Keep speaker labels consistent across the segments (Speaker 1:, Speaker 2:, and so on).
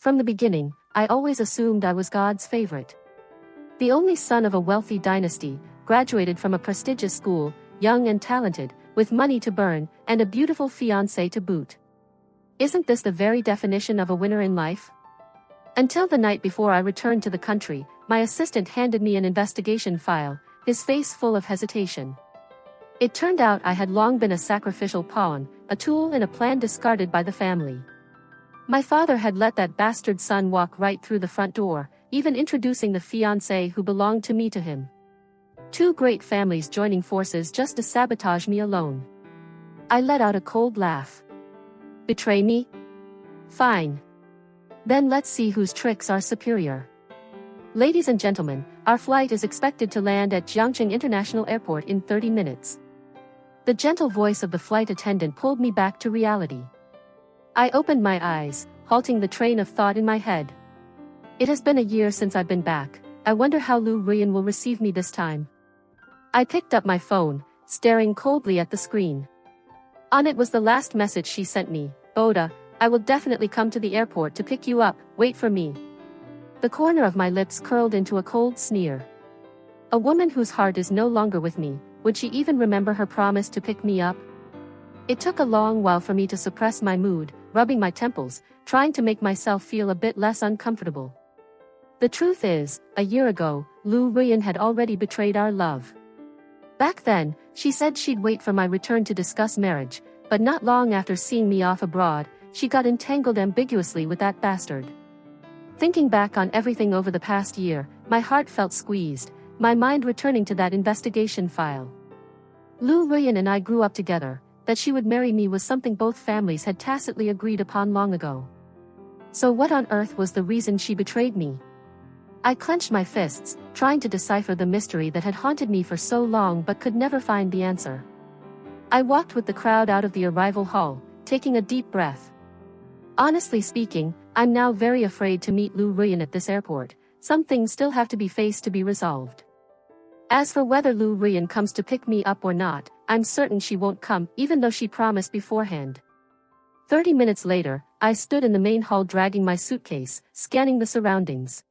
Speaker 1: From the beginning, I always assumed I was God's favorite. The only son of a wealthy dynasty, graduated from a prestigious school, young and talented, with money to burn, and a beautiful fiancée to boot. Isn't this the very definition of a winner in life? Until the night before I returned to the country, my assistant handed me an investigation file, his face full of hesitation. It turned out I had long been a sacrificial pawn, a tool in a plan discarded by the family. My father had let that bastard son walk right through the front door, even introducing the fiancée who belonged to me to him. Two great families joining forces just to sabotage me alone. I let out a cold laugh. Betray me? Fine. Then let's see whose tricks are superior. Ladies and gentlemen, our flight is expected to land at Jiangqing International Airport in 30 minutes. The gentle voice of the flight attendant pulled me back to reality. I opened my eyes, halting the train of thought in my head. It has been a year since I've been back. I wonder how Lu Ruyan will receive me this time. I picked up my phone, staring coldly at the screen. On it was the last message she sent me. Boda, I will definitely come to the airport to pick you up, wait for me. The corner of my lips curled into a cold sneer. A woman whose heart is no longer with me, would she even remember her promise to pick me up? It took a long while for me to suppress my mood, rubbing my temples, trying to make myself feel a bit less uncomfortable. The truth is, a year ago, Lu Ruyan had already betrayed our love. Back then, she said she'd wait for my return to discuss marriage, but not long after seeing me off abroad, she got entangled ambiguously with that bastard. Thinking back on everything over the past year, my heart felt squeezed, my mind returning to that investigation file. Lu Ruyan and I grew up together. That she would marry me was something both families had tacitly agreed upon long ago. So what on earth was the reason she betrayed me? I clenched my fists, trying to decipher the mystery that had haunted me for so long but could never find the answer. I walked with the crowd out of the arrival hall, taking a deep breath. Honestly speaking, I'm now very afraid to meet Lu Ruyan at this airport. Some things still have to be faced to be resolved. As for whether Lu Ruyan comes to pick me up or not, I'm certain she won't come, even though she promised beforehand. 30 minutes later, I stood in the main hall dragging my suitcase, scanning the surroundings.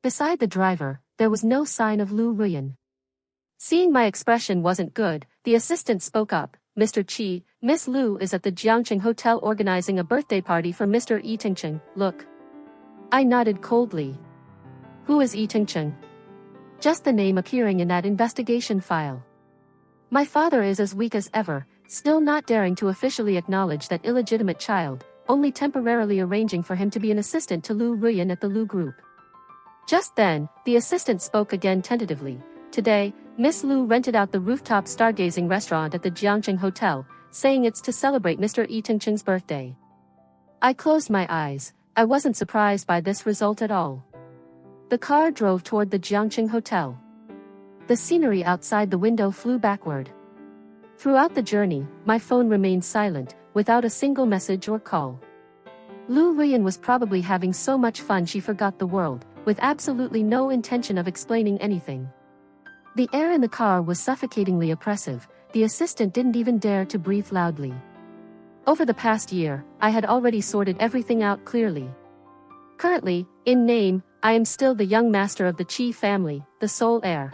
Speaker 1: Beside the driver, there was no sign of Lu Ruyan. Seeing my expression wasn't good, the assistant spoke up. Mr. Qi, Miss Lu is at the Jiangqing Hotel organizing a birthday party for Mr. Yi Tingcheng, look. I nodded coldly. Who is Yi Tingcheng? Just the name appearing in that investigation file. My father is as weak as ever, still not daring to officially acknowledge that illegitimate child, only temporarily arranging for him to be an assistant to Lu Ruyan at the Lu Group. Just then, the assistant spoke again tentatively. Today, Miss Lu rented out the rooftop stargazing restaurant at the Jiangqing Hotel, saying it's to celebrate Mr. Yi Tingcheng's birthday. I closed my eyes. I wasn't surprised by this result at all. The car drove toward the Jiangqing Hotel. The scenery outside the window flew backward. Throughout the journey, my phone remained silent, without a single message or call. Lu Ruyan was probably having so much fun she forgot the world, with absolutely no intention of explaining anything. The air in the car was suffocatingly oppressive. The assistant didn't even dare to breathe loudly. Over the past year, I had already sorted everything out clearly. Currently, in name, I am still the young master of the Qi family, the sole heir.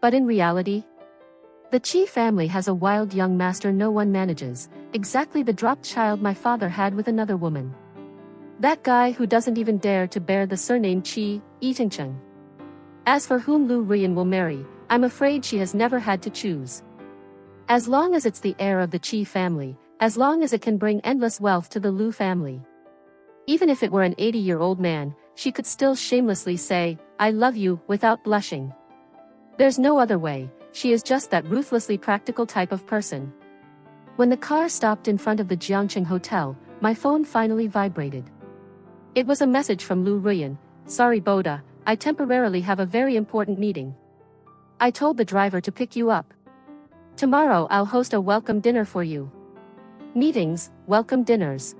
Speaker 1: But in reality, the Qi family has a wild young master no one manages, exactly the dropped child my father had with another woman. That guy who doesn't even dare to bear the surname Qi, Yi Tingcheng. As for whom Lu Ruyan will marry, I'm afraid she has never had to choose. As long as it's the heir of the Qi family, as long as it can bring endless wealth to the Lu family. Even if it were an 80-year-old man, she could still shamelessly say, I love you, without blushing. There's no other way, she is just that ruthlessly practical type of person. When the car stopped in front of the Jiangqing Hotel, my phone finally vibrated. It was a message from Lu Ruyan. Sorry Boda, I temporarily have a very important meeting. I told the driver to pick you up. Tomorrow I'll host a welcome dinner for you. Meetings, welcome dinners.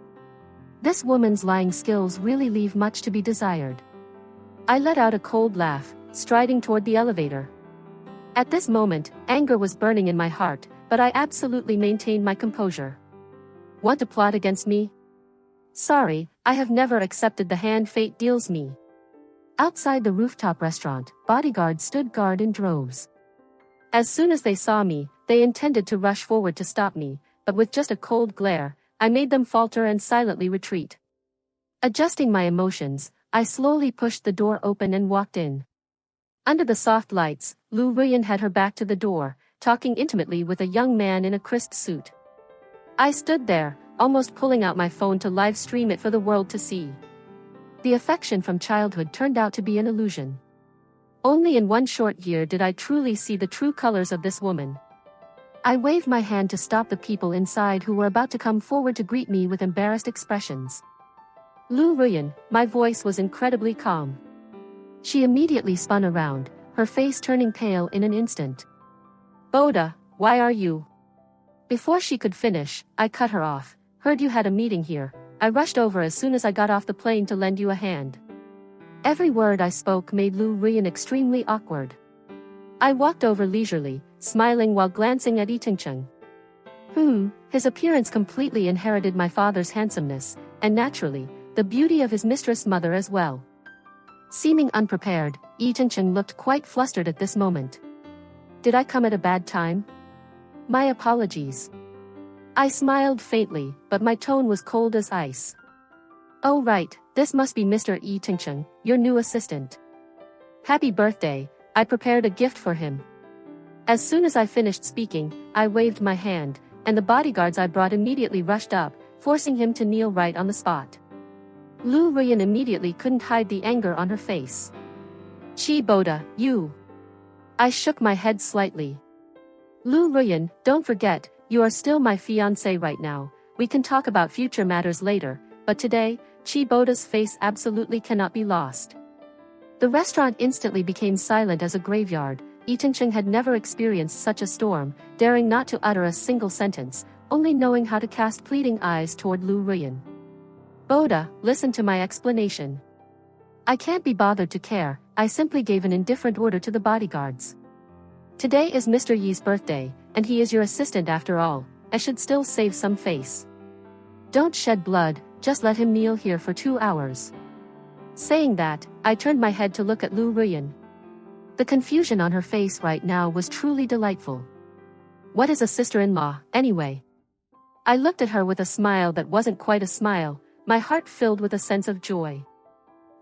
Speaker 1: This woman's lying skills really leave much to be desired. I let out a cold laugh, striding toward the elevator. At this moment, anger was burning in my heart, but I absolutely maintained my composure. Want to plot against me? Sorry, I have never accepted the hand fate deals me. Outside the rooftop restaurant, bodyguards stood guard in droves. As soon as they saw me, they intended to rush forward to stop me, but with just a cold glare, I made them falter and silently retreat. Adjusting my emotions, I slowly pushed the door open and walked in. Under the soft lights, Lu Ruyan had her back to the door, talking intimately with a young man in a crisp suit. I stood there, almost pulling out my phone to live stream it for the world to see. The affection from childhood turned out to be an illusion. Only in one short year did I truly see the true colors of this woman. I waved my hand to stop the people inside who were about to come forward to greet me with embarrassed expressions. Lu Ruyan, my voice was incredibly calm. She immediately spun around, her face turning pale in an instant. Boda, why are you? Before she could finish, I cut her off. Heard you had a meeting here. I rushed over as soon as I got off the plane to lend you a hand. Every word I spoke made Lu Ruyan extremely awkward. I walked over leisurely, smiling while glancing at Yi Tingcheng. His appearance completely inherited my father's handsomeness, and naturally, the beauty of his mistress mother as well. Seeming unprepared, Yi Tingcheng looked quite flustered at this moment. Did I come at a bad time? My apologies. I smiled faintly, but my tone was cold as ice. Oh right, this must be Mr. Yi Tingcheng, your new assistant. Happy birthday, I prepared a gift for him. As soon as I finished speaking, I waved my hand, and the bodyguards I brought immediately rushed up, forcing him to kneel right on the spot. Lu Ruyan immediately couldn't hide the anger on her face. Chi Boda, you. I shook my head slightly. Lu Ruyan, don't forget, you are still my fiancé right now. We can talk about future matters later, but today, Chi Boda's face absolutely cannot be lost. The restaurant instantly became silent as a graveyard. Yi Tingcheng had never experienced such a storm, daring not to utter a single sentence, only knowing how to cast pleading eyes toward Lu Ruyan. Boda, listen to my explanation. I can't be bothered to care, I simply gave an indifferent order to the bodyguards. Today is Mr. Yi's birthday, and he is your assistant after all. I should still save some face. Don't shed blood, just let him kneel here for 2 hours. Saying that, I turned my head to look at Lu Ruyan. The confusion on her face right now was truly delightful. What is a sister-in-law, anyway? I looked at her with a smile that wasn't quite a smile, my heart filled with a sense of joy.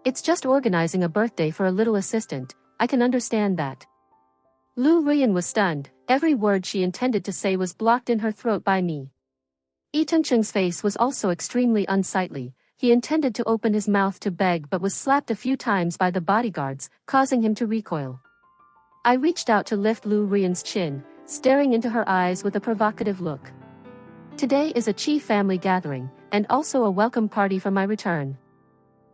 Speaker 1: It's just organizing a birthday for a little assistant, I can understand that. Lu Ruyan was stunned, every word she intended to say was blocked in her throat by me. Yi Tingcheng's face was also extremely unsightly. He intended to open his mouth to beg but was slapped a few times by the bodyguards, causing him to recoil. I reached out to lift Lu Ruyan's chin, staring into her eyes with a provocative look. Today is a Chi family gathering, and also a welcome party for my return.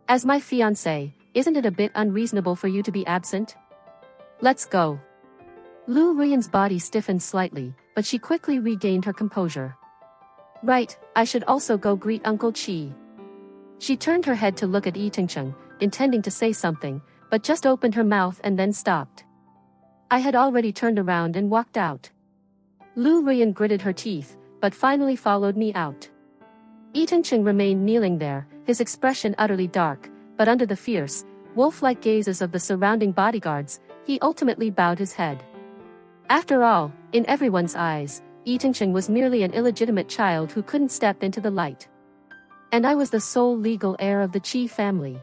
Speaker 1: As my fiancé, isn't it a bit unreasonable for you to be absent? Let's go. Lu Ruyan's body stiffened slightly, but she quickly regained her composure. Right, I should also go greet Uncle Chi. She turned her head to look at Yi Tingcheng, intending to say something, but just opened her mouth and then stopped. I had already turned around and walked out. Lu Ruyan gritted her teeth, but finally followed me out. Yi Tingcheng remained kneeling there, his expression utterly dark, but under the fierce, wolf-like gazes of the surrounding bodyguards, he ultimately bowed his head. After all, in everyone's eyes, Yi Tingcheng was merely an illegitimate child who couldn't step into the light. And I was the sole legal heir of the Chi family.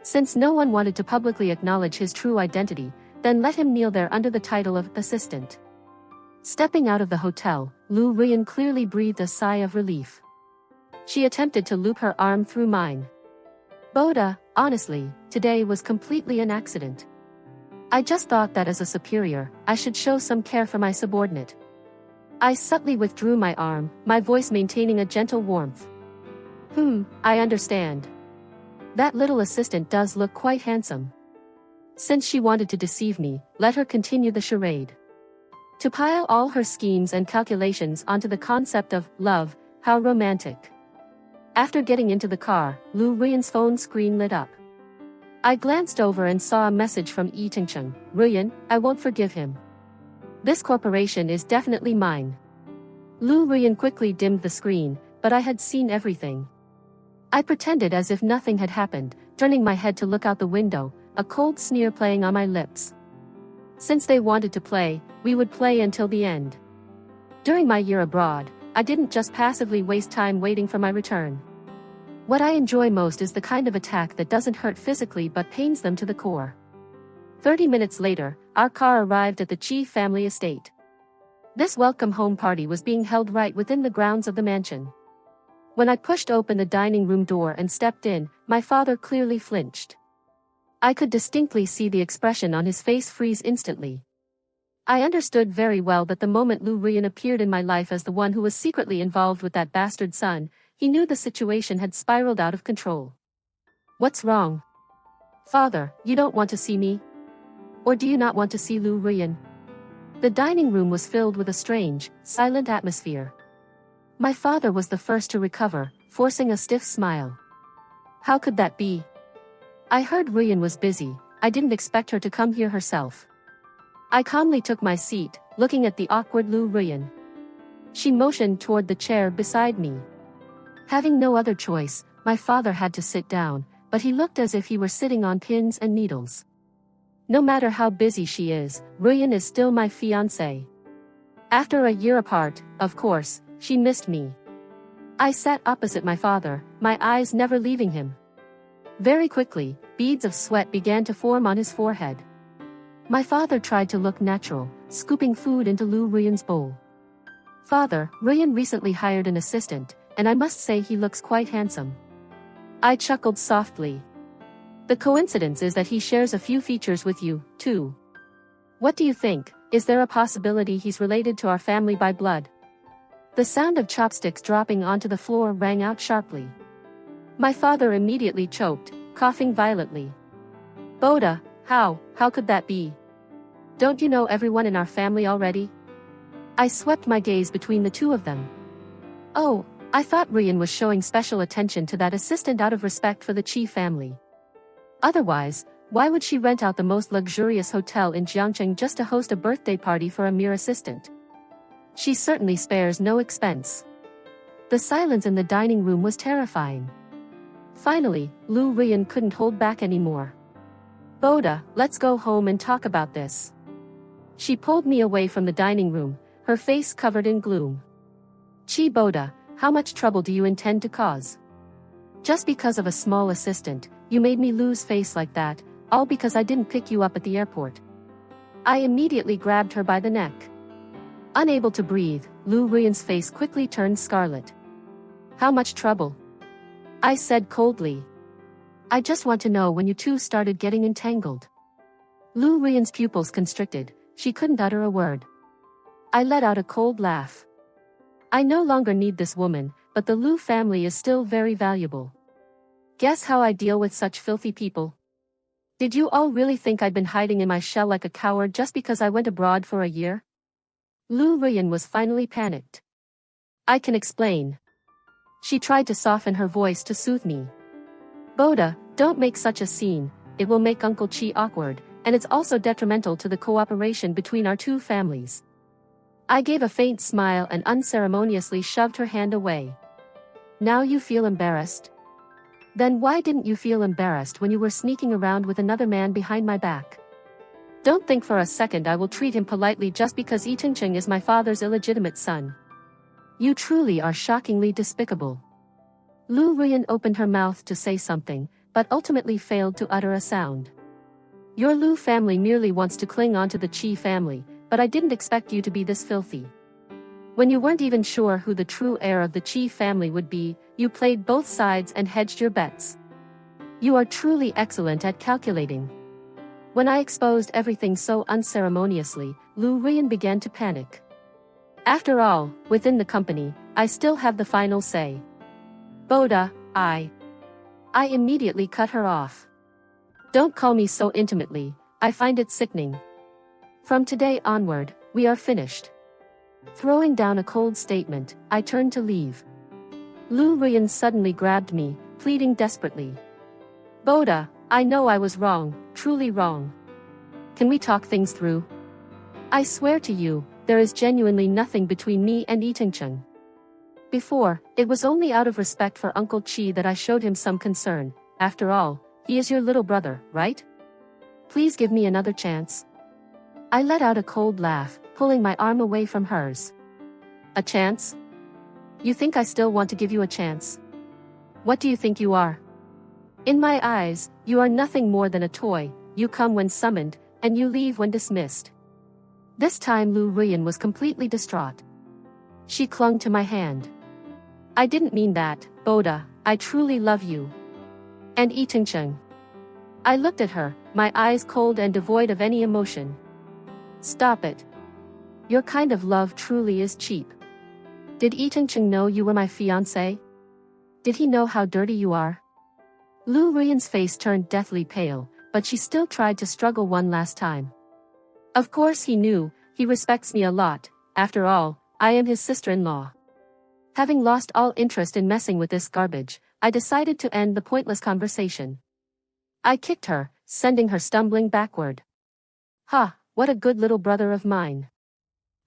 Speaker 1: Since no one wanted to publicly acknowledge his true identity, then let him kneel there under the title of assistant. Stepping out of the hotel, Lu Ruyan clearly breathed a sigh of relief. She attempted to loop her arm through mine. Boda, honestly, today was completely an accident. I just thought that as a superior, I should show some care for my subordinate. I subtly withdrew my arm, my voice maintaining a gentle warmth. I understand. That little assistant does look quite handsome. Since she wanted to deceive me, let her continue the charade. To pile all her schemes and calculations onto the concept of love, how romantic. After getting into the car, Lu Ruyan's phone screen lit up. I glanced over and saw a message from Yi Tingcheng. Ruyan, I won't forgive him. This corporation is definitely mine. Lu Ruyan quickly dimmed the screen, but I had seen everything. I pretended as if nothing had happened, turning my head to look out the window, a cold sneer playing on my lips. Since they wanted to play, we would play until the end. During my year abroad, I didn't just passively waste time waiting for my return. What I enjoy most is the kind of attack that doesn't hurt physically but pains them to the core. 30 minutes later, our car arrived at the Chi family estate. This welcome home party was being held right within the grounds of the mansion. When I pushed open the dining room door and stepped in, my father clearly flinched. I could distinctly see the expression on his face freeze instantly. I understood very well that the moment Lu Ruyan appeared in my life as the one who was secretly involved with that bastard son, he knew the situation had spiraled out of control. What's wrong? Father, you don't want to see me? Or do you not want to see Lu Ruyan? The dining room was filled with a strange, silent atmosphere. My father was the first to recover, forcing a stiff smile. How could that be? I heard Ruyan was busy. I didn't expect her to come here herself. I calmly took my seat, looking at the awkward Lu Ruyan. She motioned toward the chair beside me. Having no other choice, my father had to sit down, but he looked as if he were sitting on pins and needles. No matter how busy she is, Ruyan is still my fiancée. After a year apart, of course, she missed me. I sat opposite my father, my eyes never leaving him. Very quickly, beads of sweat began to form on his forehead. My father tried to look natural, scooping food into Lu Ruyan's bowl. Father, Ruyan recently hired an assistant, and I must say he looks quite handsome. I chuckled softly. The coincidence is that he shares a few features with you, too. What do you think? Is there a possibility he's related to our family by blood? The sound of chopsticks dropping onto the floor rang out sharply. My father immediately choked, coughing violently. Boda, how could that be? Don't you know everyone in our family already? I swept my gaze between the two of them. Oh, I thought Ruyan was showing special attention to that assistant out of respect for the Chi family. Otherwise, why would she rent out the most luxurious hotel in Jiangcheng just to host a birthday party for a mere assistant? She certainly spares no expense. The silence in the dining room was terrifying. Finally, Lu Ruyan couldn't hold back anymore. Boda, let's go home and talk about this. She pulled me away from the dining room, her face covered in gloom. Chi Boda, how much trouble do you intend to cause? Just because of a small assistant, you made me lose face like that, all because I didn't pick you up at the airport. I immediately grabbed her by the neck. Unable to breathe, Lu Ruyan's face quickly turned scarlet. How much trouble? I said coldly. I just want to know when you two started getting entangled. Lu Ruyan's pupils constricted, she couldn't utter a word. I let out a cold laugh. I no longer need this woman, but the Lu family is still very valuable. Guess how I deal with such filthy people? Did you all really think I'd been hiding in my shell like a coward just because I went abroad for a year? Lu Ruyan was finally panicked. I can explain. She tried to soften her voice to soothe me. Boda, don't make such a scene, it will make Uncle Chi awkward, and it's also detrimental to the cooperation between our two families. I gave a faint smile and unceremoniously shoved her hand away. Now you feel embarrassed? Then why didn't you feel embarrassed when you were sneaking around with another man behind my back? Don't think for a second I will treat him politely just because Yi Tingcheng is my father's illegitimate son. You truly are shockingly despicable. Lu Ruyan opened her mouth to say something, but ultimately failed to utter a sound. Your Lu family merely wants to cling on to the Chi family, but I didn't expect you to be this filthy. When you weren't even sure who the true heir of the Chi family would be, you played both sides and hedged your bets. You are truly excellent at calculating. When I exposed everything so unceremoniously, Lu Ruyan began to panic. After all, within the company, I still have the final say. Boda, I immediately cut her off. Don't call me so intimately, I find it sickening. From today onward, we are finished. Throwing down a cold statement, I turned to leave. Lu Ruyan suddenly grabbed me, pleading desperately. Boda, I know I was wrong, truly wrong. Can we talk things through? I swear to you, there is genuinely nothing between me and Yi Tingcheng. Before, it was only out of respect for Uncle Chi that I showed him some concern. After all, he is your little brother, right? Please give me another chance. I let out a cold laugh, pulling my arm away from hers. A chance? You think I still want to give you a chance? What do you think you are? In my eyes, you are nothing more than a toy. You come when summoned, and you leave when dismissed. This time Lu Ruyan was completely distraught. She clung to my hand. I didn't mean that, Boda, I truly love you. And Yi Tingcheng. I looked at her, my eyes cold and devoid of any emotion. Stop it. Your kind of love truly is cheap. Did Yi Tingcheng know you were my fiancé? Did he know how dirty you are? Lu Ruyan's face turned deathly pale, but she still tried to struggle one last time. Of course he knew, he respects me a lot, after all, I am his sister-in-law. Having lost all interest in messing with this garbage, I decided to end the pointless conversation. I kicked her, sending her stumbling backward. Ha, what a good little brother of mine.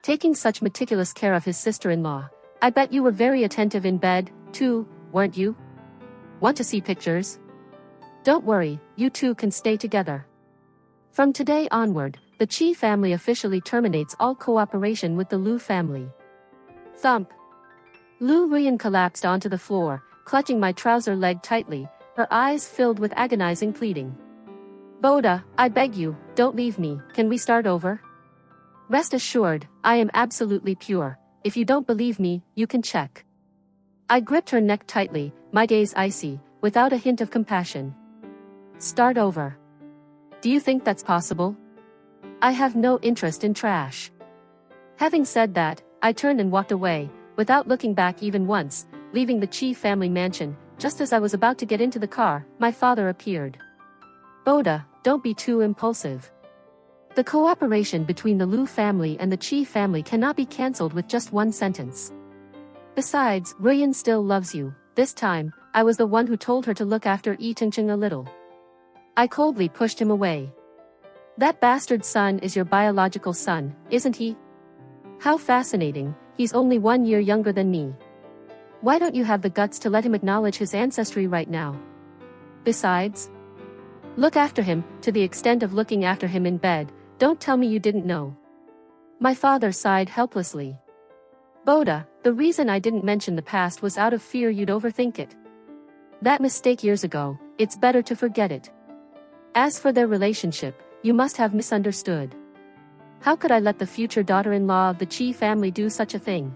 Speaker 1: Taking such meticulous care of his sister-in-law. I bet you were very attentive in bed, too, weren't you? Want to see pictures? Don't worry, you two can stay together. From today onward, the Chi family officially terminates all cooperation with the Lu family. Thump. Lu Ruyan collapsed onto the floor, clutching my trouser leg tightly, her eyes filled with agonizing pleading. Boda, I beg you, don't leave me, can we start over? Rest assured, I am absolutely pure. If you don't believe me, you can check. I gripped her neck tightly, my gaze icy, without a hint of compassion. Start over. Do you think that's possible? I have no interest in trash. Having said that, I turned and walked away, without looking back even once, leaving the Chi family mansion. Just as I was about to get into the car, my father appeared. Boda, don't be too impulsive. The cooperation between the Lu family and the Chi family cannot be cancelled with just one sentence. Besides, Ruyan still loves you. This time, I was the one who told her to look after Yi Tingcheng a little. I coldly pushed him away. That bastard son is your biological son, isn't he? How fascinating, he's only 1 year younger than me. Why don't you have the guts to let him acknowledge his ancestry right now? Besides, look after him, to the extent of looking after him in bed, don't tell me you didn't know. My father sighed helplessly. Boda, the reason I didn't mention the past was out of fear you'd overthink it. That mistake years ago, it's better to forget it. As for their relationship, you must have misunderstood. How could I let the future daughter-in-law of the Chi family do such a thing?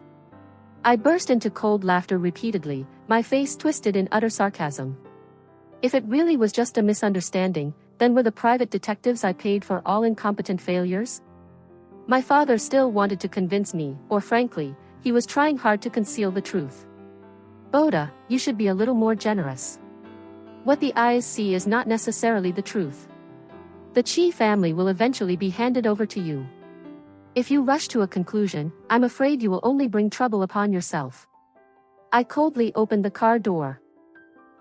Speaker 1: I burst into cold laughter repeatedly, my face twisted in utter sarcasm. If it really was just a misunderstanding, then were the private detectives I paid for all incompetent failures? My father still wanted to convince me, or frankly, he was trying hard to conceal the truth. Boda, you should be a little more generous. What the eyes see is not necessarily the truth. The Chi family will eventually be handed over to you. If you rush to a conclusion, I'm afraid you will only bring trouble upon yourself. I coldly opened the car door.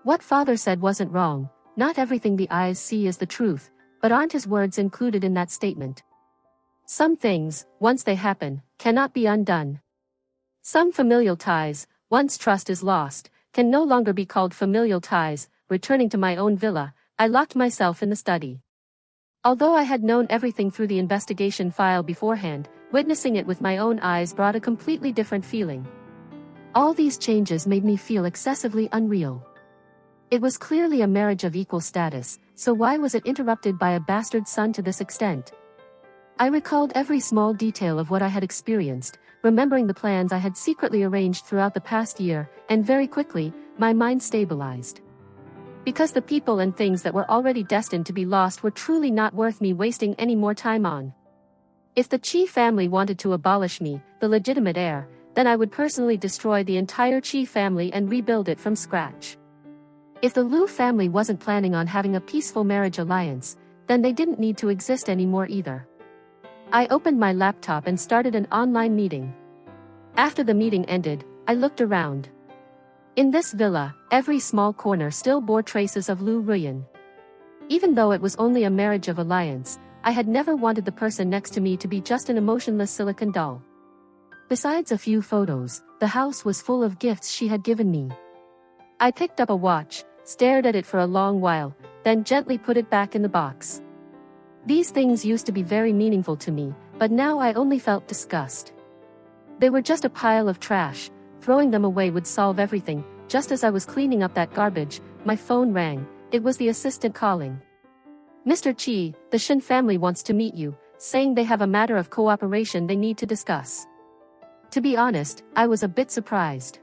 Speaker 1: What father said wasn't wrong, not everything the eyes see is the truth, but aren't his words included in that statement? Some things, once they happen, cannot be undone. Some familial ties, once trust is lost, can no longer be called familial ties. Returning to my own villa, I locked myself in the study. Although I had known everything through the investigation file beforehand, witnessing it with my own eyes brought a completely different feeling. All these changes made me feel excessively unreal. It was clearly a marriage of equal status, so why was it interrupted by a bastard son to this extent? I recalled every small detail of what I had experienced, remembering the plans I had secretly arranged throughout the past year, and very quickly, my mind stabilized. Because the people and things that were already destined to be lost were truly not worth me wasting any more time on. If the Chi family wanted to abolish me, the legitimate heir, then I would personally destroy the entire Chi family and rebuild it from scratch. If the Lu family wasn't planning on having a peaceful marriage alliance, then they didn't need to exist anymore either. I opened my laptop and started an online meeting. After the meeting ended, I looked around. In this villa, every small corner still bore traces of Lu Ruyan. Even though it was only a marriage of alliance, I had never wanted the person next to me to be just an emotionless silicon doll. Besides a few photos, the house was full of gifts she had given me. I picked up a watch, stared at it for a long while, then gently put it back in the box. These things used to be very meaningful to me, but now I only felt disgust. They were just a pile of trash. Throwing them away would solve everything. Just as I was cleaning up that garbage, my phone rang. It was the assistant calling. "Mr. Chi, the Shin family wants to meet you, saying they have a matter of cooperation they need to discuss." To be honest, I was a bit surprised.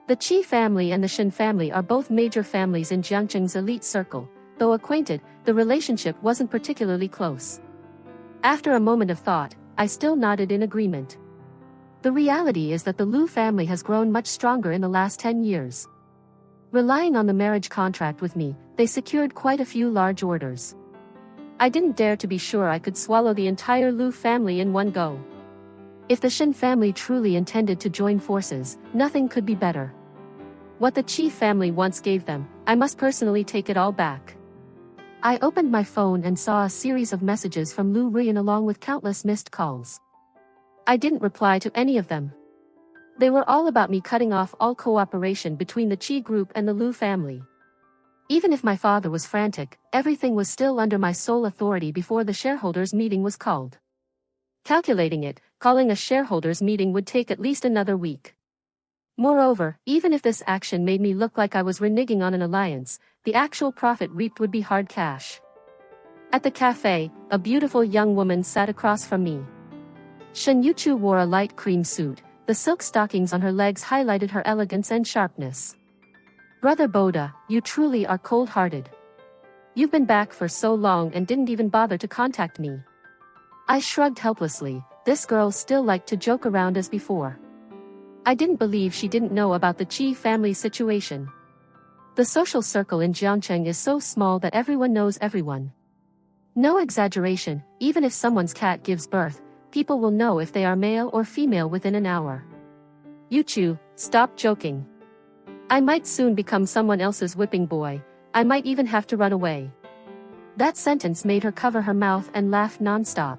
Speaker 1: The Chi family and the Shin family are both major families in Jiangcheng's elite circle. Though acquainted, the relationship wasn't particularly close. After a moment of thought, I still nodded in agreement. The reality is that the Lu family has grown much stronger in the last 10 years. Relying on the marriage contract with me, they secured quite a few large orders. I didn't dare to be sure I could swallow the entire Lu family in one go. If the Shin family truly intended to join forces, nothing could be better. What the Chi family once gave them, I must personally take it all back. I opened my phone and saw a series of messages from Lu Rian along with countless missed calls. I didn't reply to any of them. They were all about me cutting off all cooperation between the Chi group and the Lu family. Even if my father was frantic, everything was still under my sole authority before the shareholders' meeting was called. Calculating it, calling a shareholders' meeting would take at least another week. Moreover, even if this action made me look like I was reneging on an alliance, the actual profit reaped would be hard cash. At the cafe, a beautiful young woman sat across from me. Shen Yuchu wore a light cream suit. The silk stockings on her legs highlighted her elegance and sharpness. "Brother Boda, you truly are cold-hearted. You've been back for so long and didn't even bother to contact me." I shrugged helplessly. This girl still liked to joke around as before. I didn't believe she didn't know about the Chi family situation. The social circle in Jiangcheng is so small that everyone knows everyone. No exaggeration, even if someone's cat gives birth, people will know if they are male or female within an hour. "Yuchu, stop joking. I might soon become someone else's whipping boy. I might even have to run away." That sentence made her cover her mouth and laugh non-stop.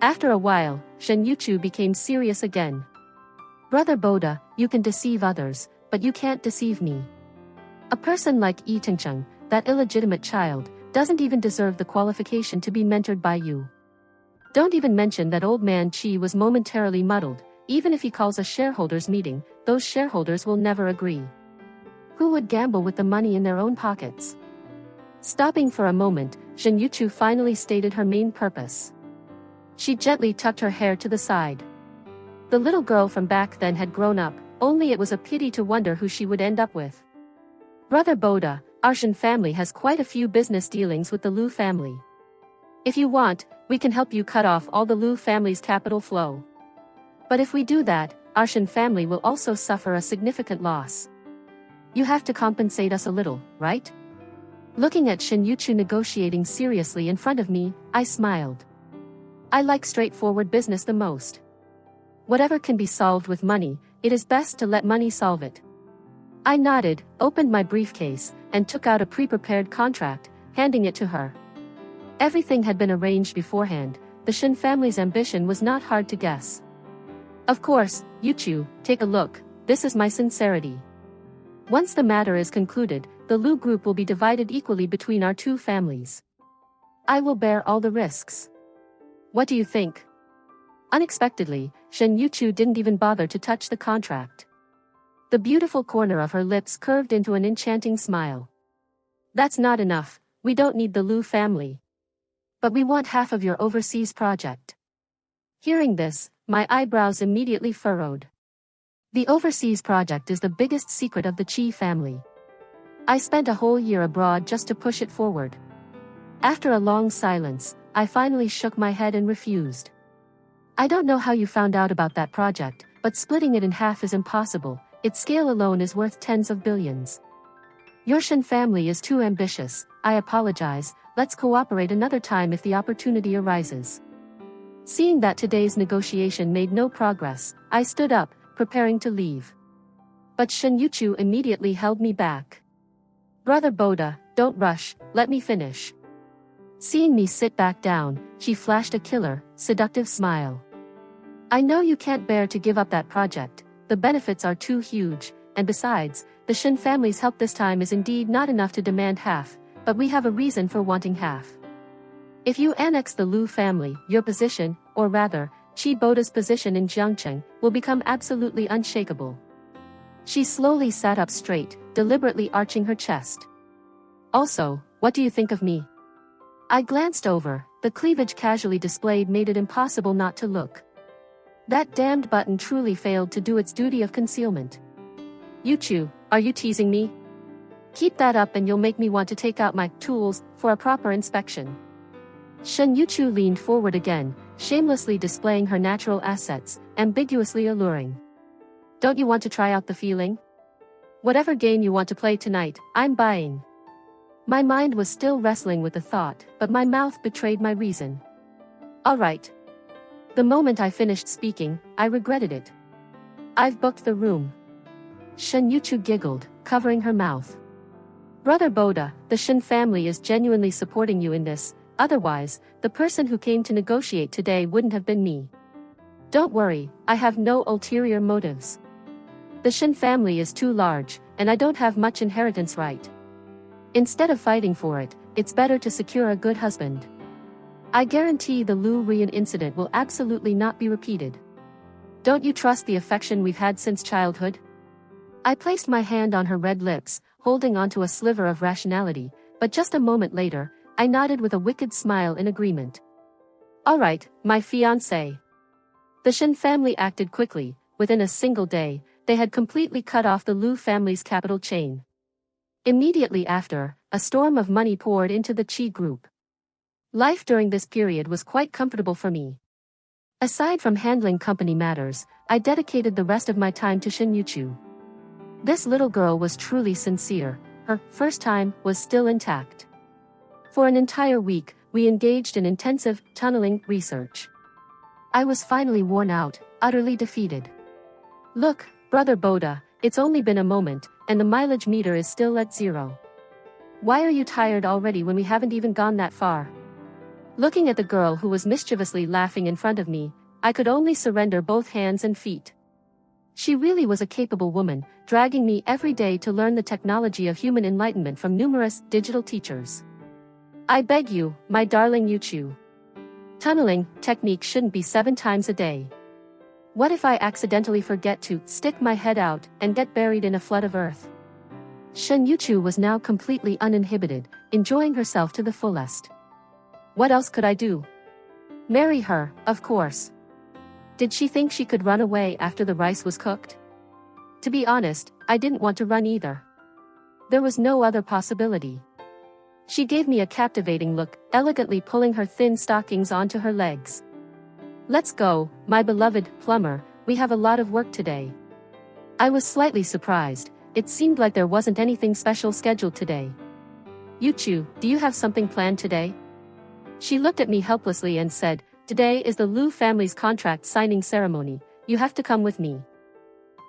Speaker 1: After a while, Shen Yuchu became serious again. "Brother Boda, you can deceive others, but you can't deceive me. A person like Yi Tingcheng, that illegitimate child, doesn't even deserve the qualification to be mentored by you. Don't even mention that old man Chi was momentarily muddled. Even if he calls a shareholders meeting, those shareholders will never agree. Who would gamble with the money in their own pockets?" Stopping for a moment, Shen Yuchu finally stated her main purpose. She gently tucked her hair to the side. The little girl from back then had grown up, only it was a pity to wonder who she would end up with. "Brother Boda, our Shen family has quite a few business dealings with the Lu family. If you want, we can help you cut off all the Lu family's capital flow. But if we do that, our Shen family will also suffer a significant loss. You have to compensate us a little, right?" Looking at Shen Yuchu negotiating seriously in front of me, I smiled. I like straightforward business the most. Whatever can be solved with money, it is best to let money solve it. I nodded, opened my briefcase, and took out a pre-prepared contract, handing it to her. Everything had been arranged beforehand. The Shen family's ambition was not hard to guess. "Of course, Yuchu, take a look. This is my sincerity. Once the matter is concluded, the Lu group will be divided equally between our two families. I will bear all the risks. What do you think?" Unexpectedly, Shen Yuchu didn't even bother to touch the contract. The beautiful corner of her lips curved into an enchanting smile. "That's not enough. We don't need the Lu family. But we want half of your overseas project." Hearing this, my eyebrows immediately furrowed. The overseas project is the biggest secret of the Chi family. I spent a whole year abroad just to push it forward. After a long silence, I finally shook my head and refused. "I don't know how you found out about that project, but splitting it in half is impossible. Its scale alone is worth tens of billions. Your Shen family is too ambitious. I apologize. Let's cooperate another time if the opportunity arises." Seeing that today's negotiation made no progress, I stood up, preparing to leave. But Shen Yuchu immediately held me back. "Brother Boda, don't rush, let me finish." Seeing me sit back down, she flashed a killer, seductive smile. I know you can't bear to give up that project, the benefits are too huge, and besides, the Shin family's help this time is indeed not enough to demand half, but we have a reason for wanting half. If you annex the Lu family, your position, or rather, Chi Boda's position in Jiangcheng, will become absolutely unshakable. She slowly sat up straight, deliberately arching her chest. Also, what do you think of me? I glanced over, the cleavage casually displayed made it impossible not to look. That damned button truly failed to do its duty of concealment. Yuchu, are you teasing me? Keep that up and you'll make me want to take out my tools for a proper inspection. Shen Yuchu leaned forward again, shamelessly displaying her natural assets, ambiguously alluring. Don't you want to try out the feeling? Whatever game you want to play tonight, I'm buying. My mind was still wrestling with the thought, but my mouth betrayed my reason. All right. The moment I finished speaking, I regretted it. I've booked the room. Shen Yuchu giggled, covering her mouth. Brother Boda, the Shin family is genuinely supporting you in this, otherwise, the person who came to negotiate today wouldn't have been me. Don't worry, I have no ulterior motives. The Shin family is too large, and I don't have much inheritance right. Instead of fighting for it, it's better to secure a good husband. I guarantee the Lu Rian incident will absolutely not be repeated. Don't you trust the affection we've had since childhood? I placed my hand on her red lips, holding onto a sliver of rationality, but just a moment later, I nodded with a wicked smile in agreement. All right, my fiancé. The Shin family acted quickly. Within a single day, they had completely cut off the Lu family's capital chain. Immediately after, a storm of money poured into the Qi group. Life during this period was quite comfortable for me. Aside from handling company matters, I dedicated the rest of my time to Shin Yuchu. This little girl was truly sincere, her first time was still intact. For an entire week, we engaged in intensive, tunneling research. I was finally worn out, utterly defeated. Look, Brother Boda, it's only been a moment, and the mileage meter is still at 0. Why are you tired already when we haven't even gone that far? Looking at the girl who was mischievously laughing in front of me, I could only surrender both hands and feet. She really was a capable woman, dragging me every day to learn the technology of human enlightenment from numerous digital teachers. I beg you, my darling Yuchu. Tunneling technique shouldn't be 7 times a day. What if I accidentally forget to stick my head out and get buried in a flood of earth? Shen Yuchu was now completely uninhibited, enjoying herself to the fullest. What else could I do? Marry her, of course. Did she think she could run away after the rice was cooked? To be honest, I didn't want to run either. There was no other possibility. She gave me a captivating look, elegantly pulling her thin stockings onto her legs. Let's go, my beloved plumber, we have a lot of work today. I was slightly surprised, it seemed like there wasn't anything special scheduled today. Yuchu, do you have something planned today? She looked at me helplessly and said, Today is the Lu family's contract signing ceremony, you have to come with me.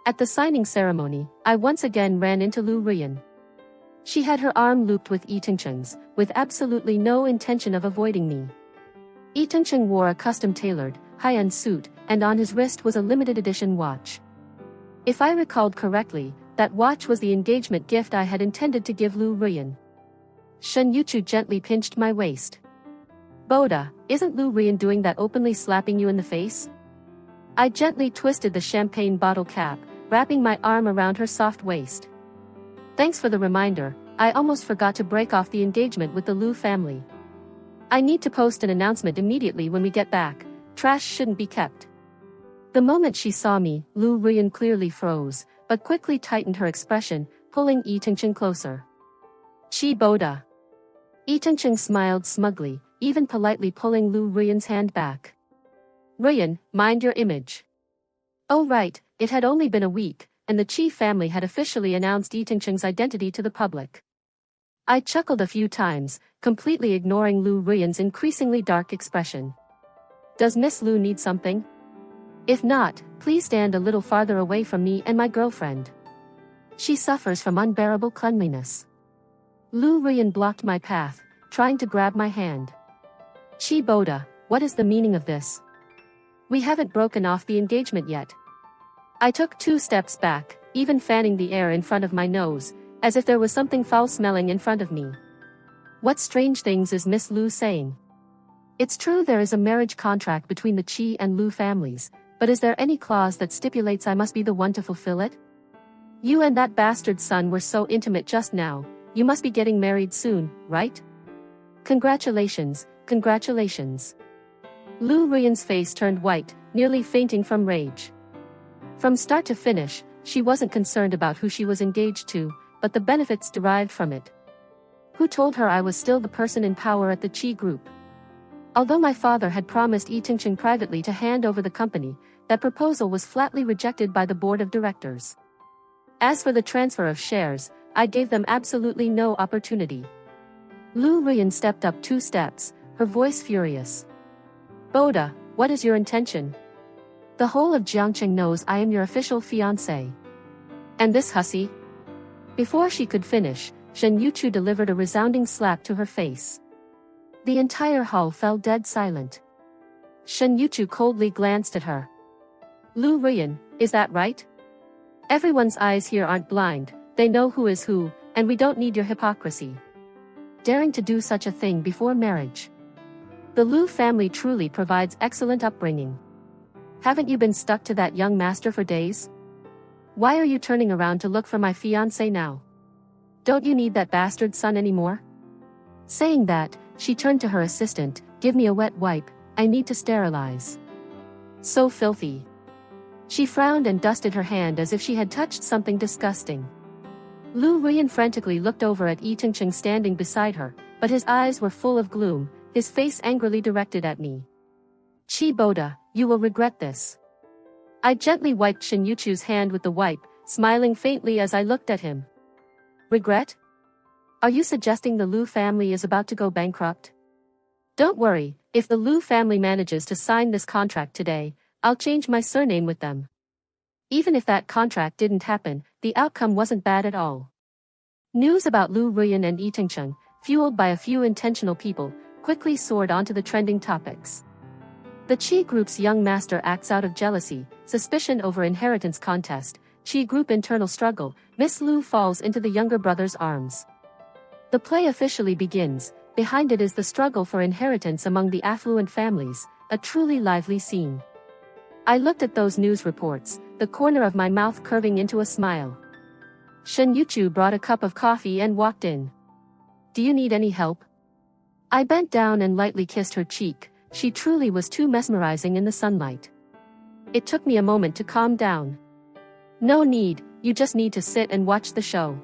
Speaker 1: At the signing ceremony, I once again ran into Lu Rian. She had her arm looped with Yi Tengcheng's, with absolutely no intention of avoiding me. Yi Tengcheng wore a custom-tailored, high-end suit, and on his wrist was a limited edition watch. If I recalled correctly, that watch was the engagement gift I had intended to give Lu Rian. Shen Yuchu gently pinched my waist. Boda, isn't Lu Rian doing that openly slapping you in the face? I gently twisted the champagne bottle cap, wrapping my arm around her soft waist. Thanks for the reminder, I almost forgot to break off the engagement with the Lu family. I need to post an announcement immediately when we get back, trash shouldn't be kept. The moment she saw me, Lu Rian clearly froze, but quickly tightened her expression, pulling Yi Tengcheng closer. Chi Boda. Yi Tengcheng smiled smugly, even politely pulling Lu Rian's hand back. Rian, mind your image. Oh right, it had only been a week, and the Qi family had officially announced Yi Tengcheng's identity to the public. I chuckled a few times, completely ignoring Lu Rian's increasingly dark expression. Does Miss Lu need something? If not, please stand a little farther away from me and my girlfriend. She suffers from unbearable cleanliness. Lu Rian blocked my path, trying to grab my hand. Chi Boda, what is the meaning of this? We haven't broken off the engagement yet. I took 2 steps back, even fanning the air in front of my nose, as if there was something foul-smelling in front of me. What strange things is Miss Lu saying? It's true there is a marriage contract between the Chi and Lu families, but is there any clause that stipulates I must be the one to fulfill it? You and that bastard son were so intimate just now, you must be getting married soon, right? Congratulations, congratulations. Lu Ruyan's face turned white, nearly fainting from rage. From start to finish, she wasn't concerned about who she was engaged to, but the benefits derived from it. Who told her I was still the person in power at the Chi group? Although my father had promised Yi Tingcheng privately to hand over the company, that proposal was flatly rejected by the board of directors. As for the transfer of shares, I gave them absolutely no opportunity. Lu Ruyan stepped up 2 steps, her voice furious. Boda, what is your intention? The whole of Jiangcheng knows I am your official fiancé. And this hussy? Before she could finish, Shen Yuchu delivered a resounding slap to her face. The entire hall fell dead silent. Shen Yuchu coldly glanced at her. Lu Ruyan, is that right? Everyone's eyes here aren't blind, they know who is who, and we don't need your hypocrisy. Daring to do such a thing before marriage. The Lu family truly provides excellent upbringing. Haven't you been stuck to that young master for days? Why are you turning around to look for my fiancé now? Don't you need that bastard son anymore? Saying that, she turned to her assistant, give me a wet wipe, I need to sterilize. So filthy. She frowned and dusted her hand as if she had touched something disgusting. Lu Ruyan frantically looked over at Yi Tingcheng standing beside her, but his eyes were full of gloom, his face angrily directed at me. Chi Boda, you will regret this. I gently wiped Shen Yuchu's hand with the wipe, smiling faintly as I looked at him. Regret? Are you suggesting the Lu family is about to go bankrupt? Don't worry, if the Lu family manages to sign this contract today, I'll change my surname with them. Even if that contract didn't happen, the outcome wasn't bad at all. News about Lu Ruyan and Yi Tingcheng, fueled by a few intentional people, quickly soared onto the trending topics. The Qi group's young master acts out of jealousy, suspicion over inheritance contest, Qi group internal struggle, Miss Lu falls into the younger brother's arms. The play officially begins, behind it is the struggle for inheritance among the affluent families, a truly lively scene. I looked at those news reports, the corner of my mouth curving into a smile. Shen Yuchu brought a cup of coffee and walked in. Do you need any help? I bent down and lightly kissed her cheek, she truly was too mesmerizing in the sunlight. It took me a moment to calm down. No need, you just need to sit and watch the show.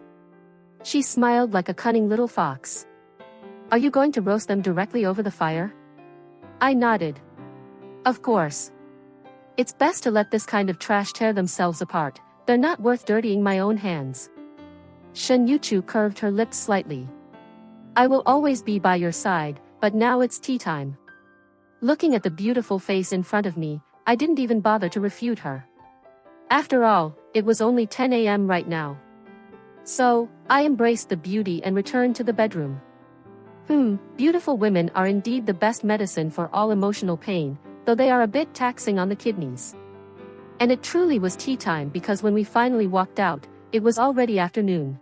Speaker 1: She smiled like a cunning little fox. Are you going to roast them directly over the fire? I nodded. Of course. It's best to let this kind of trash tear themselves apart, they're not worth dirtying my own hands. Shen Yuchu curved her lips slightly. I will always be by your side, but now it's tea time. Looking at the beautiful face in front of me, I didn't even bother to refute her. After all, it was only 10 a.m. right now. So, I embraced the beauty and returned to the bedroom. Beautiful women are indeed the best medicine for all emotional pain, though they are a bit taxing on the kidneys. And it truly was tea time because when we finally walked out, it was already afternoon.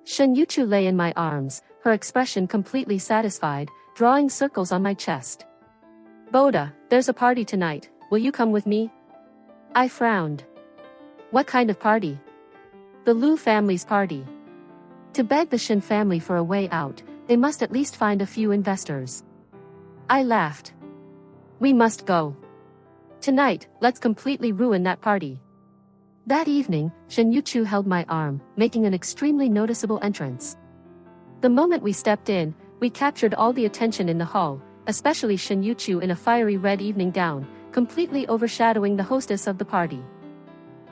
Speaker 1: Shen Yuchu lay in my arms, her expression completely satisfied, drawing circles on my chest. Boda, there's a party tonight, will you come with me? I frowned. What kind of party? The Lu family's party. To beg the Shen family for a way out, they must at least find a few investors. I laughed. We must go. Tonight, let's completely ruin that party. That evening, Shen Yuchu held my arm, making an extremely noticeable entrance. The moment we stepped in, we captured all the attention in the hall, especially Shen Yuchu in a fiery red evening gown, completely overshadowing the hostess of the party.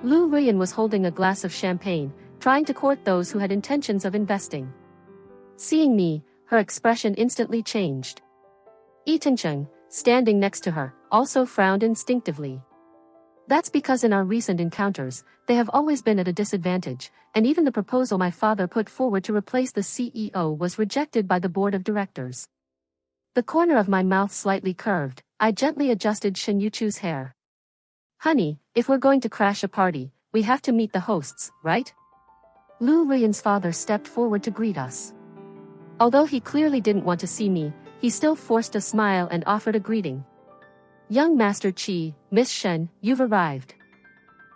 Speaker 1: Lu Ruyan was holding a glass of champagne, trying to court those who had intentions of investing. Seeing me, her expression instantly changed. Yi Tingcheng, standing next to her, also frowned instinctively. That's because in our recent encounters, they have always been at a disadvantage, and even the proposal my father put forward to replace the CEO was rejected by the board of directors. The corner of my mouth slightly curved, I gently adjusted Shen Yuchu's hair. Honey, if we're going to crash a party, we have to meet the hosts, right? Lu Ruyan's father stepped forward to greet us. Although he clearly didn't want to see me, he still forced a smile and offered a greeting. Young Master Qi, Miss Shen, you've arrived.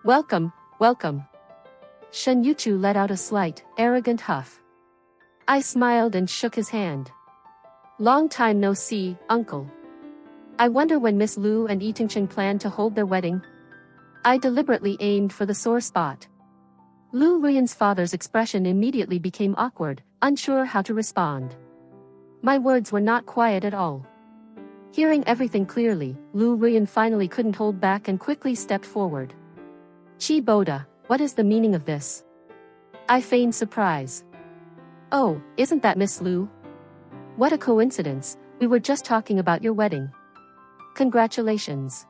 Speaker 1: Welcome, welcome. Shen Yuchu let out a slight, arrogant huff. I smiled and shook his hand. Long time no see, uncle. I wonder when Miss Lu and Yi Tingcheng plan to hold their wedding? I deliberately aimed for the sore spot. Lu Ruyan's father's expression immediately became awkward, unsure how to respond. My words were not quiet at all. Hearing everything clearly, Lu Ruyan finally couldn't hold back and quickly stepped forward. Qi Boda, what is the meaning of this? I feigned surprise. Oh, isn't that Miss Lu? What a coincidence, we were just talking about your wedding. Congratulations.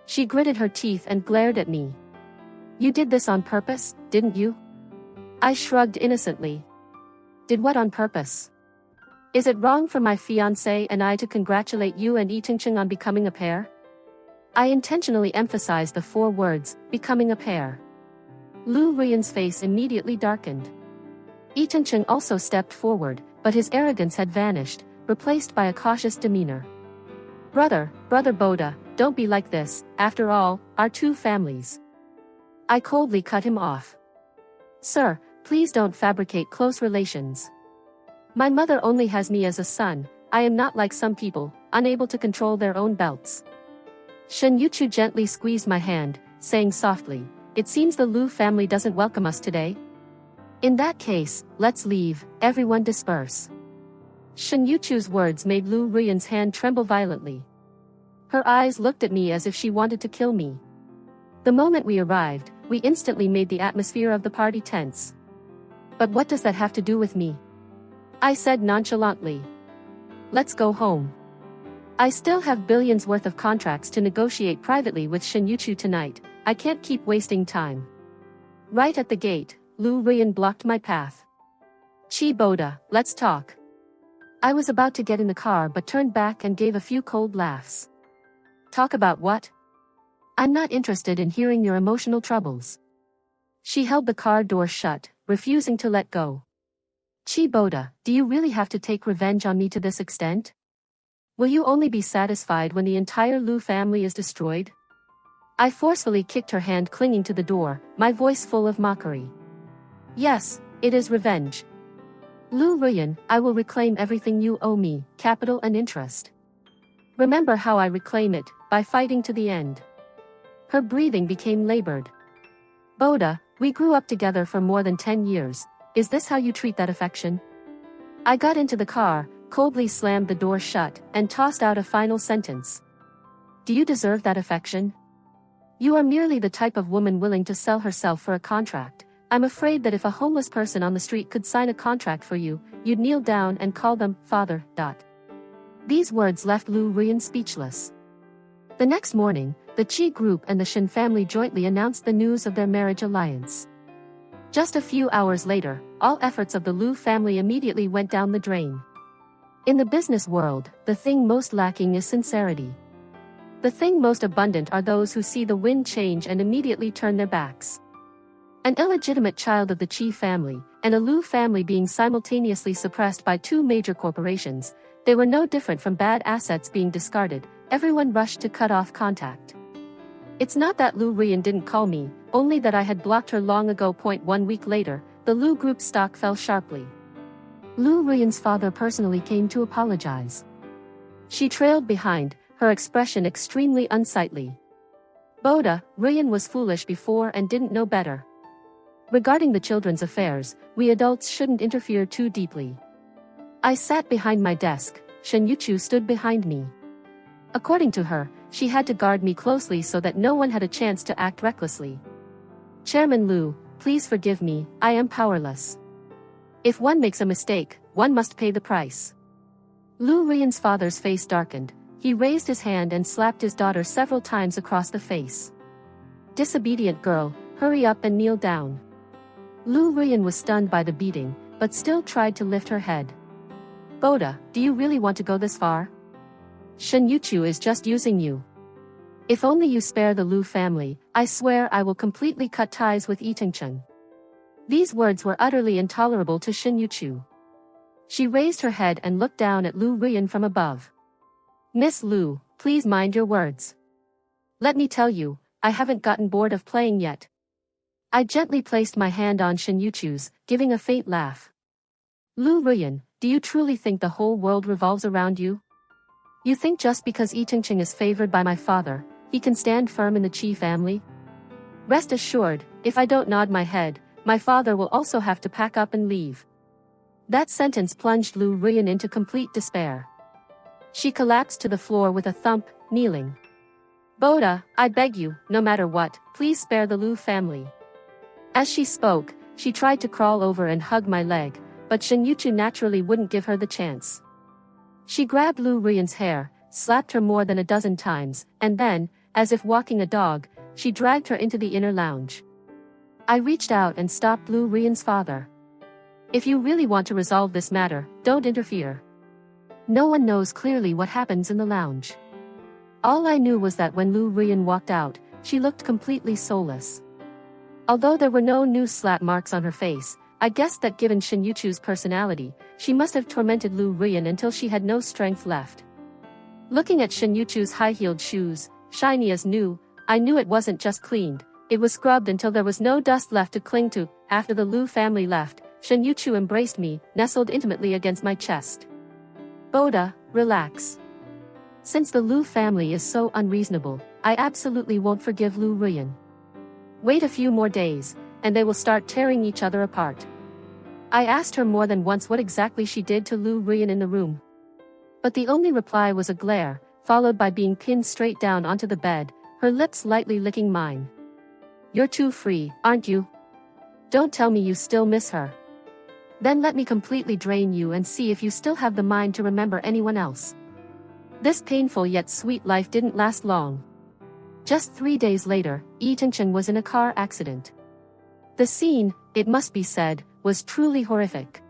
Speaker 1: She gritted her teeth and glared at me. You did this on purpose, didn't you? I shrugged innocently. Did what on purpose? Is it wrong for my fiancé and I to congratulate you and Yi Tingcheng on becoming a pair? I intentionally emphasized the 4 words, becoming a pair. Lu Ruyan's face immediately darkened. Yi Tingcheng also stepped forward, but his arrogance had vanished, replaced by a cautious demeanor. Brother Boda, don't be like this, after all, our 2 families. I coldly cut him off. Sir, please don't fabricate close relations. My mother only has me as a son, I am not like some people, unable to control their own belts. Shen Yuchu gently squeezed my hand, saying softly, it seems the Lu family doesn't welcome us today. In that case, let's leave, everyone disperse. Shen Yuchu's words made Lu Ruyan's hand tremble violently. Her eyes looked at me as if she wanted to kill me. The moment we arrived, we instantly made the atmosphere of the party tense. But what does that have to do with me? I said nonchalantly. Let's go home. I still have billions worth of contracts to negotiate privately with Shen Yuchu tonight, I can't keep wasting time. Right at the gate, Lu Ruyan blocked my path. Qi Boda, let's talk. I was about to get in the car but turned back and gave a few cold laughs. Talk about what? I'm not interested in hearing your emotional troubles. She held the car door shut, refusing to let go. Qi Boda, do you really have to take revenge on me to this extent? Will you only be satisfied when the entire Lu family is destroyed? I forcefully kicked her hand clinging to the door, my voice full of mockery. Yes, it is revenge. Lu Ruyan, I will reclaim everything you owe me, capital and interest. Remember how I reclaim it, by fighting to the end. Her breathing became labored. Boda, we grew up together for more than 10 years, is this how you treat that affection? I got into the car, coldly slammed the door shut, and tossed out a final sentence. Do you deserve that affection? You are merely the type of woman willing to sell herself for a contract. I'm afraid that if a homeless person on the street could sign a contract for you, you'd kneel down and call them, father. These words left Lu Ruyan speechless. The next morning, the Qi group and the Shen family jointly announced the news of their marriage alliance. Just a few hours later, all efforts of the Lu family immediately went down the drain. In the business world, the thing most lacking is sincerity. The thing most abundant are those who see the wind change and immediately turn their backs. An illegitimate child of the Qi family, and a Lu family being simultaneously suppressed by 2 major corporations, they were no different from bad assets being discarded, everyone rushed to cut off contact. It's not that Lu Ruyan didn't call me, only that I had blocked her long ago. 1 week later, the Lu group's stock fell sharply. Lu Ruyan's father personally came to apologize. She trailed behind, her expression extremely unsightly. Boda, Ruyan was foolish before and didn't know better. Regarding the children's affairs, we adults shouldn't interfere too deeply. I sat behind my desk, Shen Yuchu stood behind me. According to her, she had to guard me closely so that no one had a chance to act recklessly. Chairman Lu, please forgive me, I am powerless. If one makes a mistake, one must pay the price. Lu Ruyan's father's face darkened, he raised his hand and slapped his daughter several times across the face. Disobedient girl, hurry up and kneel down. Lu Ruyan was stunned by the beating, but still tried to lift her head. Boda, do you really want to go this far? Shen Yuchu is just using you. If only you spare the Lu family, I swear I will completely cut ties with Yi Tingcheng. These words were utterly intolerable to Shen Yuchu. She raised her head and looked down at Lu Ruyan from above. Miss Lu, please mind your words. Let me tell you, I haven't gotten bored of playing yet. I gently placed my hand on Shen Yuchu's, giving a faint laugh. Lu Ruyan, do you truly think the whole world revolves around you? You think just because Yi Tingcheng is favored by my father, he can stand firm in the Qi family? Rest assured, if I don't nod my head, my father will also have to pack up and leave. That sentence plunged Lu Ruyan into complete despair. She collapsed to the floor with a thump, kneeling. Boda, I beg you, no matter what, please spare the Lu family. As she spoke, she tried to crawl over and hug my leg, but Shen Yuchu naturally wouldn't give her the chance. She grabbed Lu Ruyan's hair, slapped her more than a dozen times, and then, as if walking a dog, she dragged her into the inner lounge. I reached out and stopped Lu Ruyan's father. If you really want to resolve this matter, don't interfere. No one knows clearly what happens in the lounge. All I knew was that when Lu Ruyan walked out, she looked completely soulless. Although there were no new slap marks on her face, I guessed that given Shen Yuchu's personality, she must have tormented Lu Ruyan until she had no strength left. Looking at Shen Yuchu's high-heeled shoes, shiny as new, I knew it wasn't just cleaned, it was scrubbed until there was no dust left to cling to. After the Lu family left, Shen Yuchu embraced me, nestled intimately against my chest. Boda, relax. Since the Lu family is so unreasonable, I absolutely won't forgive Lu Ruyan. Wait a few more days, and they will start tearing each other apart. I asked her more than once what exactly she did to Lu Ruyan in the room. But the only reply was a glare, followed by being pinned straight down onto the bed, her lips lightly licking mine. You're too free, aren't you? Don't tell me you still miss her. Then let me completely drain you and see if you still have the mind to remember anyone else. This painful yet sweet life didn't last long. Just 3 days later, Yi Tingcheng was in a car accident. The scene, it must be said, was truly horrific.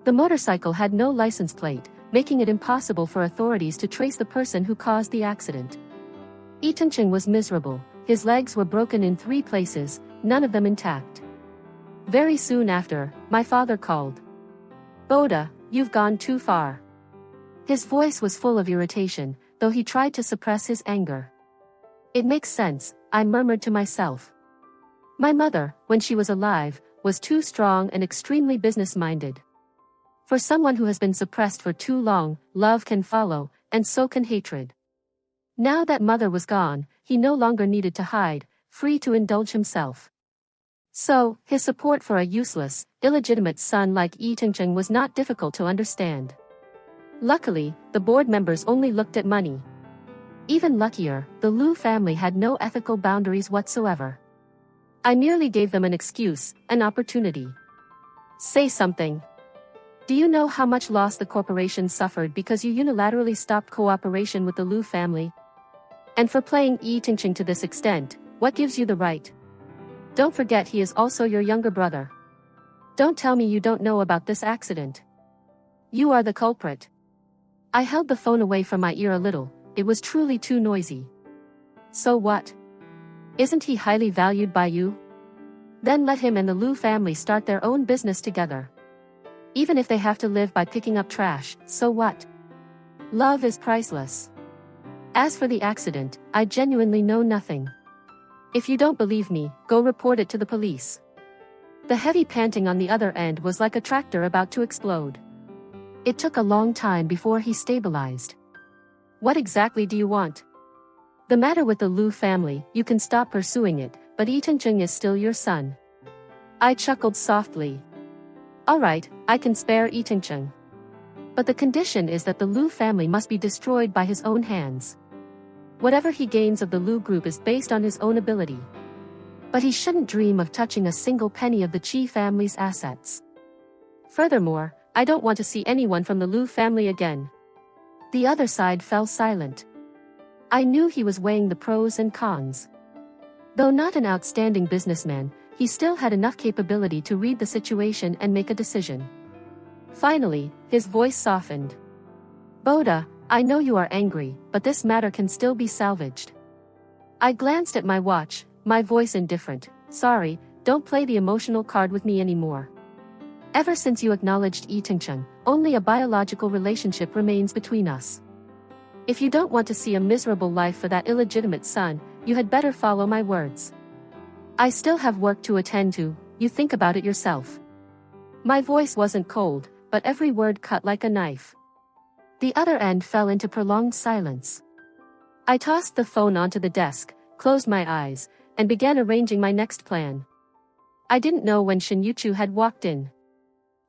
Speaker 1: The motorcycle had no license plate, making it impossible for authorities to trace the person who caused the accident. Yi Tingcheng was miserable, his legs were broken in 3 places, none of them intact. Very soon after, my father called. Boda, you've gone too far. His voice was full of irritation, though he tried to suppress his anger. It makes sense, I murmured to myself. My mother, when she was alive, was too strong and extremely business-minded. For someone who has been suppressed for too long, love can follow, and so can hatred. Now that mother was gone, he no longer needed to hide, free to indulge himself. So, his support for a useless, illegitimate son like Yi Tingcheng was not difficult to understand. Luckily, the board members only looked at money. Even luckier, the Lu family had no ethical boundaries whatsoever. I merely gave them an excuse, an opportunity. Say something. Do you know how much loss the corporation suffered because you unilaterally stopped cooperation with the Lu family? And for playing Yi Tingcheng to this extent, what gives you the right? Don't forget he is also your younger brother. Don't tell me you don't know about this accident. You are the culprit. I held the phone away from my ear a little, it was truly too noisy. So what? Isn't he highly valued by you? Then let him and the Lu family start their own business together. Even if they have to live by picking up trash, so what? Love is priceless. As for the accident, I genuinely know nothing. If you don't believe me, go report it to the police. The heavy panting on the other end was like a tractor about to explode. It took a long time before he stabilized. What exactly do you want? The matter with the Lu family, you can stop pursuing it, but Yi Tingcheng is still your son. I chuckled softly. Alright, I can spare Yi Tingcheng. But the condition is that the Lu family must be destroyed by his own hands. Whatever he gains of the Lu group is based on his own ability. But he shouldn't dream of touching a single penny of the Qi family's assets. Furthermore, I don't want to see anyone from the Lu family again. The other side fell silent. I knew he was weighing the pros and cons. Though not an outstanding businessman, he still had enough capability to read the situation and make a decision. Finally, his voice softened. Boda, I know you are angry, but this matter can still be salvaged. I glanced at my watch, my voice indifferent. Sorry, don't play the emotional card with me anymore. Ever since you acknowledged Itingcheng, only a biological relationship remains between us. If you don't want to see a miserable life for that illegitimate son, you had better follow my words. I still have work to attend to, you think about it yourself. My voice wasn't cold, but every word cut like a knife. The other end fell into prolonged silence. I tossed the phone onto the desk, closed my eyes, and began arranging my next plan. I didn't know when Shin Yuchu had walked in.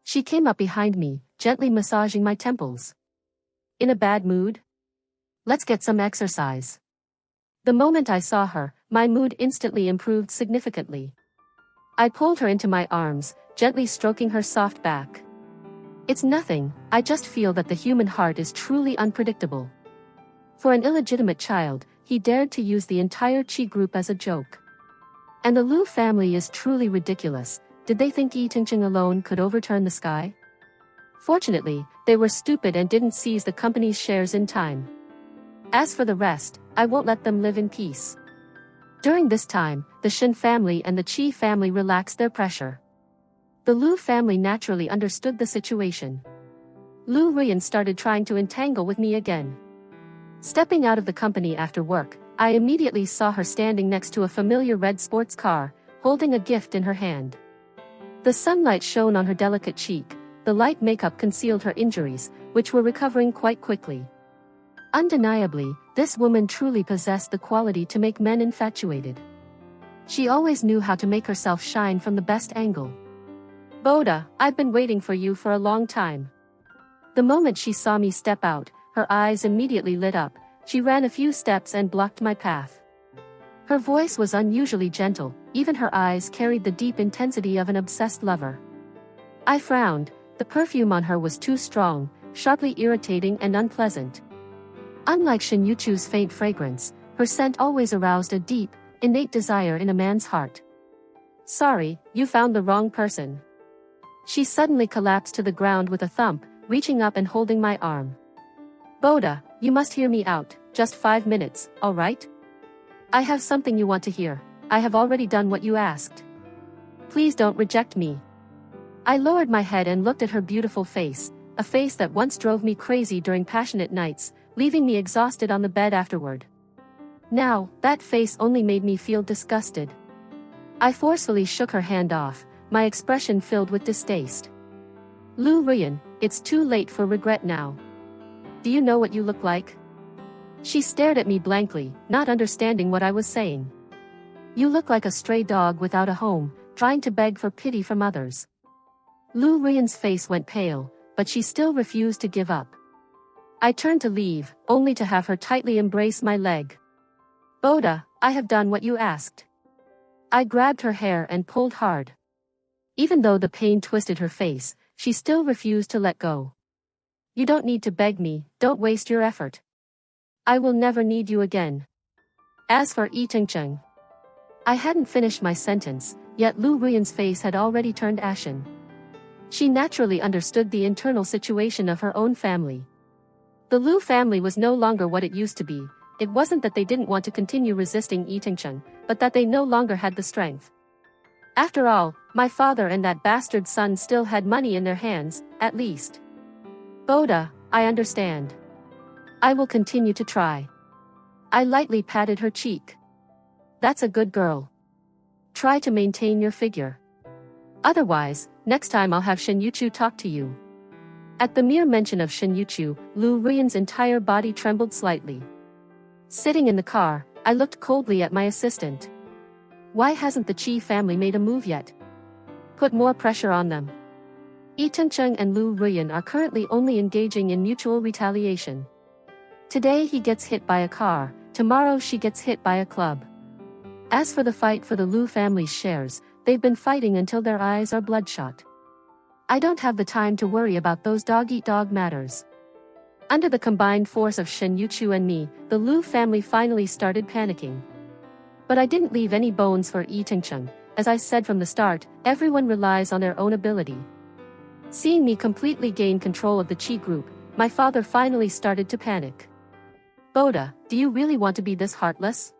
Speaker 1: She came up behind me, gently massaging my temples. In a bad mood? Let's get some exercise. The moment I saw her, my mood instantly improved significantly. I pulled her into my arms, gently stroking her soft back. It's nothing, I just feel that the human heart is truly unpredictable. For an illegitimate child, he dared to use the entire Qi group as a joke. And the Lu family is truly ridiculous. Did they think Yi Tingcheng alone could overturn the sky? Fortunately, they were stupid and didn't seize the company's shares in time. As for the rest, I won't let them live in peace. During this time, the Shin family and the Qi family relaxed their pressure. The Lu family naturally understood the situation. Lu Ruyan started trying to entangle with me again. Stepping out of the company after work, I immediately saw her standing next to a familiar red sports car, holding a gift in her hand. The sunlight shone on her delicate cheek, the light makeup concealed her injuries, which were recovering quite quickly. Undeniably, this woman truly possessed the quality to make men infatuated. She always knew how to make herself shine from the best angle. Boda, I've been waiting for you for a long time. The moment she saw me step out, her eyes immediately lit up. She ran a few steps and blocked my path. Her voice was unusually gentle, even her eyes carried the deep intensity of an obsessed lover. I frowned, the perfume on her was too strong, sharply irritating and unpleasant. Unlike Shin Yuchu's faint fragrance, her scent always aroused a deep, innate desire in a man's heart. Sorry, you found the wrong person. She suddenly collapsed to the ground with a thump, reaching up and holding my arm. Boda, you must hear me out, just 5 minutes, alright? I have something you want to hear. I have already done what you asked. Please don't reject me. I lowered my head and looked at her beautiful face, a face that once drove me crazy during passionate nights, leaving me exhausted on the bed afterward. Now, that face only made me feel disgusted. I forcefully shook her hand off, my expression filled with distaste. Lu Ruyan, it's too late for regret now. Do you know what you look like? She stared at me blankly, not understanding what I was saying. You look like a stray dog without a home, trying to beg for pity from others. Lu Ruyan's face went pale, but she still refused to give up. I turned to leave, only to have her tightly embrace my leg. Boda, I have done what you asked. I grabbed her hair and pulled hard. Even though the pain twisted her face, she still refused to let go. You don't need to beg me, don't waste your effort. I will never need you again. As for Yi Tingcheng, I hadn't finished my sentence, yet Lu Ruyan's face had already turned ashen. She naturally understood the internal situation of her own family. The Lu family was no longer what it used to be. It wasn't that they didn't want to continue resisting Yi Tingcheng, but that they no longer had the strength. After all, my father and that bastard son still had money in their hands, at least. Boda, I understand. I will continue to try. I lightly patted her cheek. That's a good girl. Try to maintain your figure. Otherwise, next time I'll have Shin Yuchu talk to you. At the mere mention of Shin Yuchu, Lu Ruyan's entire body trembled slightly. Sitting in the car, I looked coldly at my assistant. Why hasn't the Qi family made a move yet? Put more pressure on them. Yi Tingcheng and Lu Ruyan are currently only engaging in mutual retaliation. Today he gets hit by a car, tomorrow she gets hit by a club. As for the fight for the Lu family's shares, they've been fighting until their eyes are bloodshot. I don't have the time to worry about those dog-eat-dog matters. Under the combined force of Shin Yuchu and me, the Lu family finally started panicking. But I didn't leave any bones for Yi Tingcheng. As I said from the start, everyone relies on their own ability. Seeing me completely gain control of the Chi group, my father finally started to panic. Boda, do you really want to be this heartless?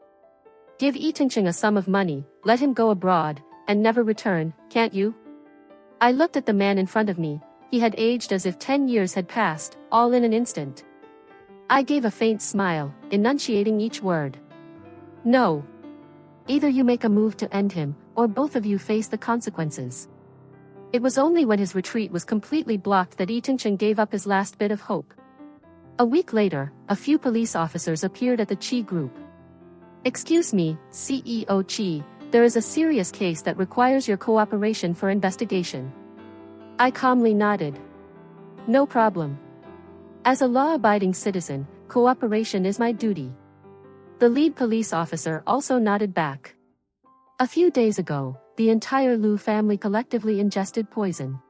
Speaker 1: Give Yi Tingcheng a sum of money, let him go abroad, and never return, can't you? I looked at the man in front of me. He had aged as if 10 years had passed, all in an instant. I gave a faint smile, enunciating each word. No. Either you make a move to end him, or both of you face the consequences. It was only when his retreat was completely blocked that Yi Tingcheng gave up his last bit of hope. A week later, a few police officers appeared at the Chi group. Excuse me, CEO Chi, there is a serious case that requires your cooperation for investigation. I calmly nodded. No problem. As a law-abiding citizen, cooperation is my duty. The lead police officer also nodded back. A few days ago, the entire Liu family collectively ingested poison.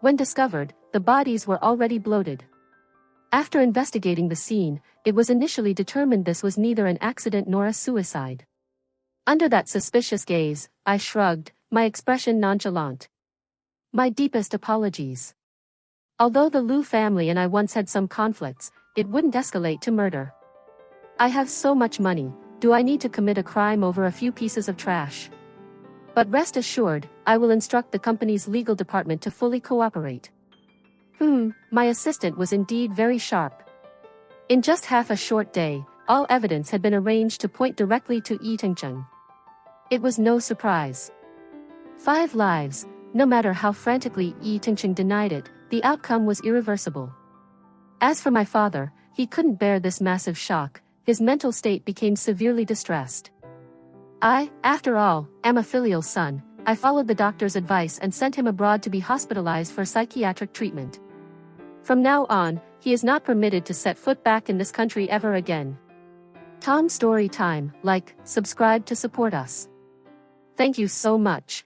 Speaker 1: When discovered, the bodies were already bloated. After investigating the scene, it was initially determined this was neither an accident nor a suicide. Under that suspicious gaze, I shrugged, my expression nonchalant. My deepest apologies. Although the Liu family and I once had some conflicts, it wouldn't escalate to murder. I have so much money, do I need to commit a crime over a few pieces of trash? But rest assured, I will instruct the company's legal department to fully cooperate. My assistant was indeed very sharp. In just half a short day, all evidence had been arranged to point directly to Yi Tingcheng. It was no surprise. 5 lives, no matter how frantically Yi Tingcheng denied it, the outcome was irreversible. As for my father, he couldn't bear this massive shock, his mental state became severely distressed. I, after all, am a filial son. I followed the doctor's advice and sent him abroad to be hospitalized for psychiatric treatment. From now on, he is not permitted to set foot back in this country ever again. Tom Story Time, like, subscribe to support us. Thank you so much.